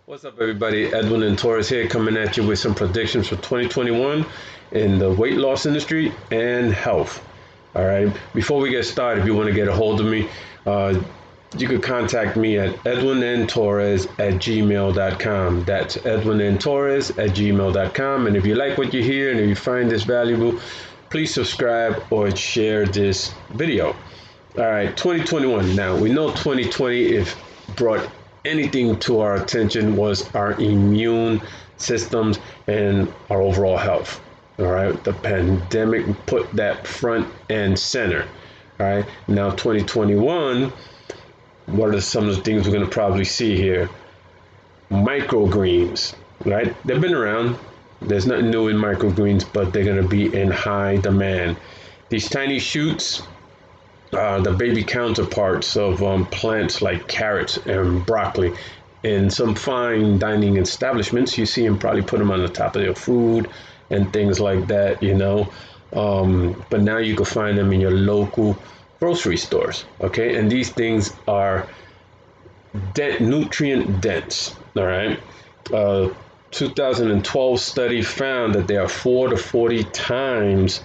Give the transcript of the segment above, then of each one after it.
What's up, everybody? Edwin and Torres here, coming at you with some predictions for 2021 in the weight loss industry and health. All right. Before we get started, if you want to get a hold of me, uh, you could contact me at edwintorres@gmail.com. That's edwintorres@gmail.com. And if you like what you hear and if you find this valuable, please subscribe or share this video. All right, 2021. Now, we know 2020, if brought anything to our attention, was our immune systems and our overall health. All right, the pandemic put that front and center. All right, now 2021, what are some of the things we're going to probably see here? Microgreens, right? They've been around. There's nothing new in microgreens, but they're going to be in high demand. These tiny shoots, the baby counterparts of plants like carrots and broccoli. In some fine dining establishments, you see them probably put them on the top of their food and things like that, you know. But now you can find them in your local grocery stores, okay? And these things are nutrient dense, all right? 2012 study found that they are 4 to 40 times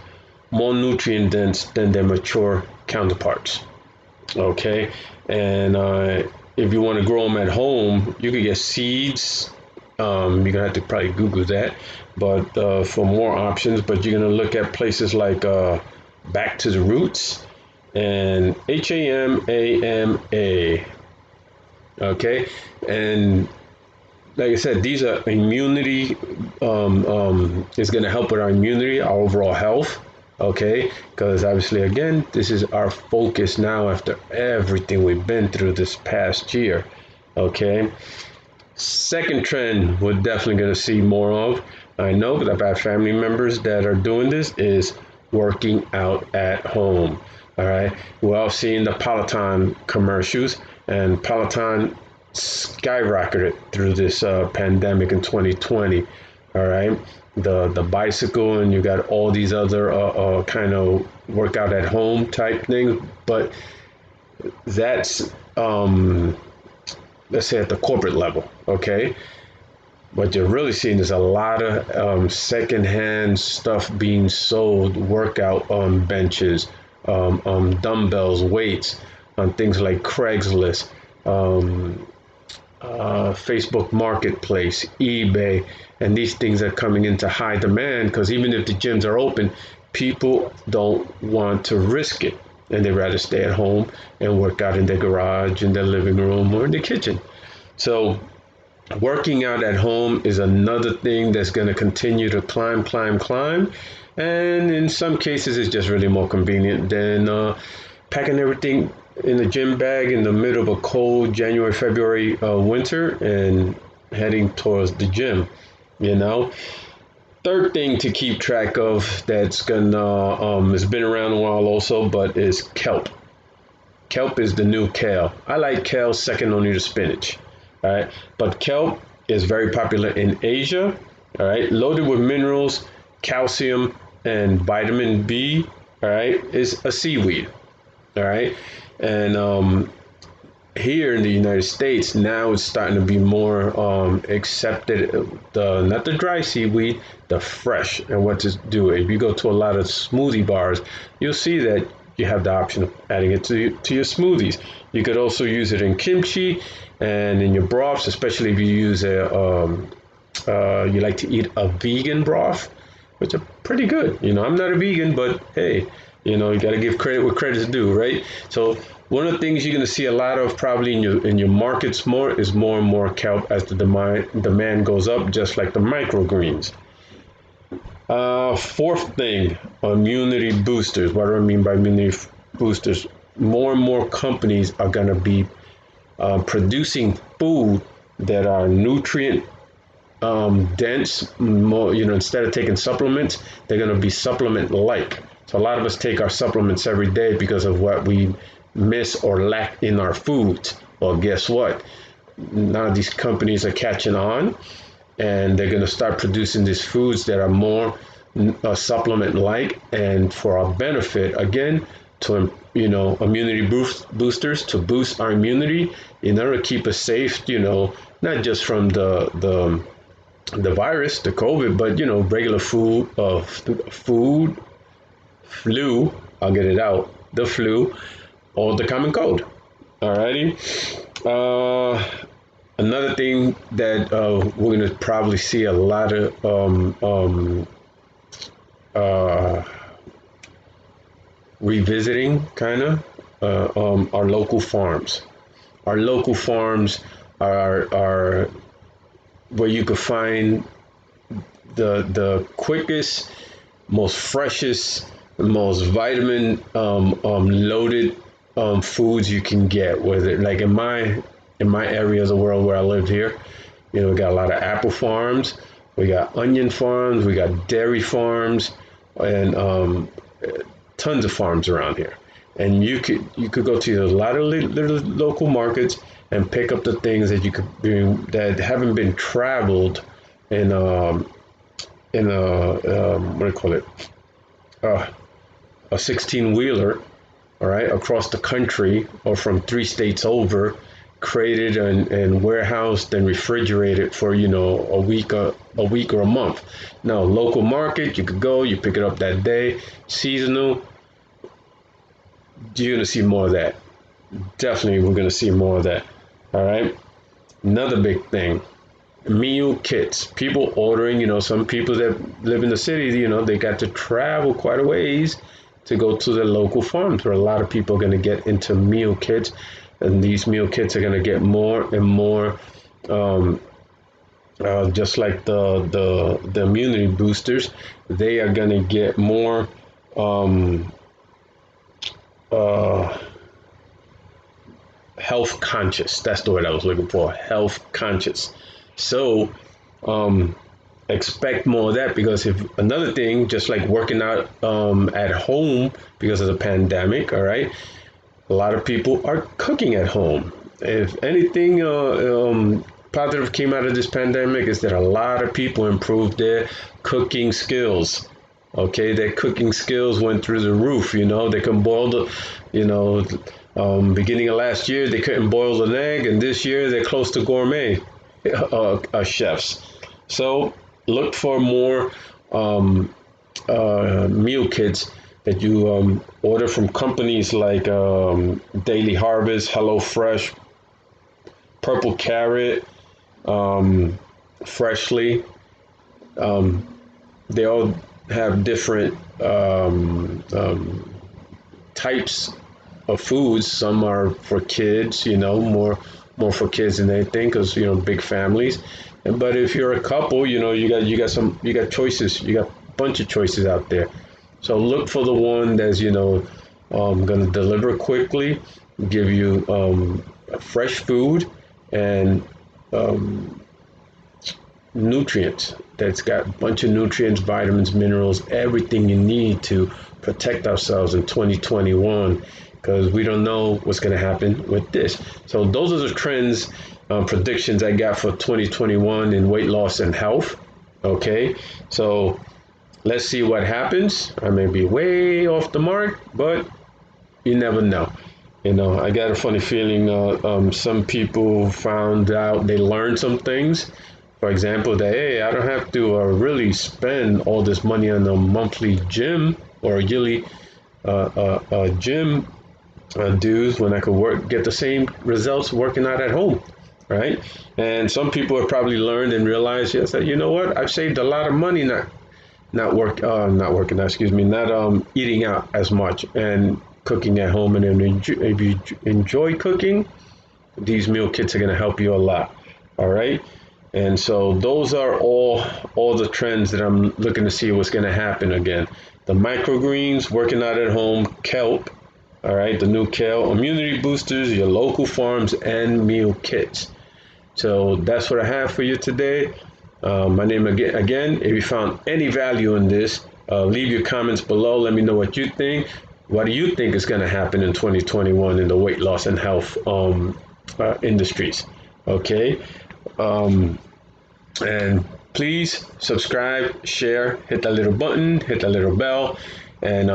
more nutrient dense than their mature counterparts. Okay, and if you want to grow them at home, you can get seeds. You're gonna have to probably Google that, but for more options. But you're gonna look at places like Back to the Roots and HAMAMA. Okay, and like I said, these are immunity. Is going to help with our immunity, our overall health. Okay, because obviously, again, this is our focus now after everything we've been through this past year. Okay, second trend we're definitely going to see more of. I know that I've had family members that are doing this is working out at home. All right, we're all seeing the Peloton commercials, and Peloton skyrocketed through this pandemic in 2020. All right, the bicycle, and you got all these other kind of workout at home type things, but that's let's say at the corporate level. Okay, what you're really seeing is a lot of secondhand stuff being sold, workout benches, dumbbells, weights, on things like Craigslist, Facebook Marketplace, eBay, and these things are coming into high demand because even if the gyms are open, people don't want to risk it, and they rather stay at home and work out in their garage, in their living room, or in their kitchen. So working out at home is another thing that's going to continue to climb. And in some cases, it's just really more convenient than packing everything in a gym bag in the middle of a cold January, February winter and heading towards the gym, you know. Third thing to keep track of that's gonna has been around a while also, but is kelp. Kelp is the new kale. I like kale second only to spinach. All right, but kelp is very popular in Asia. All right, loaded with minerals, calcium, and vitamin B. All right, is a seaweed. All right, and here in the United States now it's starting to be more accepted. The not the dry seaweed, the fresh, and what to do. If you go to a lot of smoothie bars, you'll see that you have the option of adding it to your smoothies. You could also use it in kimchi and in your broths, especially if you use you like to eat a vegan broth, which are pretty good. You know, I'm not a vegan, but hey, you know, you got to give credit where credit's due, right? So one of the things you're going to see a lot of probably in your markets more is more and more kelp as the demand goes up, just like the microgreens. Fourth thing, immunity boosters. What do I mean by immunity boosters? More and more companies are going to be producing food that are nutrient dense. More, you know, instead of taking supplements, they're going to be supplement like. So a lot of us take our supplements every day because of what we miss or lack in our foods. Well, guess what? Now these companies are catching on, and they're going to start producing these foods that are more supplement like and for our benefit, again, to immunity boosters, to boost our immunity in order to keep us safe, not just from the virus, the COVID, but regular food, flu. I'll get it out. The flu or the common cold. Alrighty. Another thing that we're gonna probably see a lot of uh, revisiting, kind of, our local farms. Our local farms are where you could find the quickest, most freshest, most vitamin loaded foods you can get. Whether like in my area of the world where I live here, we got a lot of apple farms, we got onion farms, we got dairy farms, and tons of farms around here. And you could go to a lot of little local markets and pick up the things that you could that haven't been traveled in what do you call it, uh, a 16 wheeler, all right, across the country or from 3 states over, created and warehoused and refrigerated for a week or a month. Now, local market, you could go, you pick it up that day. Seasonal, you're gonna see more of that. Definitely, we're gonna see more of that. All right. Another big thing, meal kits. People ordering. Some people that live in the city, they got to travel quite a ways to go to the local farms. Where a lot of people are going to get into meal kits, and these meal kits are going to get more and more, just like the immunity boosters. They are going to get more. Um, uh, Health conscious. That's the word I was looking for. Health conscious. So, um, expect more of that, because if another thing, just like working out at home because of the pandemic, all right, a lot of people are cooking at home. If anything positive came out of this pandemic, is that a lot of people improved their cooking skills. Okay, their cooking skills went through the roof. They can boil you know, beginning of last year, they couldn't boil an egg, and this year they're close to gourmet chefs. So look for more meal kits that you order from companies like Daily Harvest, HelloFresh, Purple Carrot, um, Freshly. Um, they all have different types of foods. Some are for kids, more for kids than anything, because big families. But if you're a couple, you got choices. You got a bunch of choices out there. So look for the one that's going to deliver quickly, give you fresh food, and um, nutrients. That's got a bunch of nutrients, vitamins, minerals, everything you need to protect ourselves in 2021, because we don't know what's going to happen with this. So those are the trends, predictions I got for 2021 in weight loss and health. Okay, so let's see what happens. I may be way off the mark, but you never know. I got a funny feeling some people found out, they learned some things. For example, that, hey, I don't have to really spend all this money on a monthly gym or yearly gym dues, when I could get the same results working out at home, right? And some people have probably learned and realized, yes, that what, I've saved a lot of money not working out, excuse me, not eating out as much and cooking at home. And if you enjoy cooking, these meal kits are going to help you a lot. All right. And so those are all the trends that I'm looking to see what's going to happen again. The microgreens, working out at home, kelp, all right, the new kale, immunity boosters, your local farms, and meal kits. So that's what I have for you today. My name again. If you found any value in this, leave your comments below. Let me know what you think. What do you think is going to happen in 2021 in the weight loss and health industries? Okay. And please subscribe, share, hit that little button, hit that little bell. And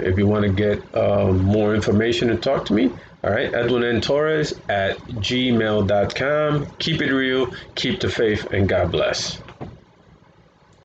if you want to get more information and talk to me, All right, Edwin N. Torres at gmail.com. Keep it real, keep the faith, and God bless.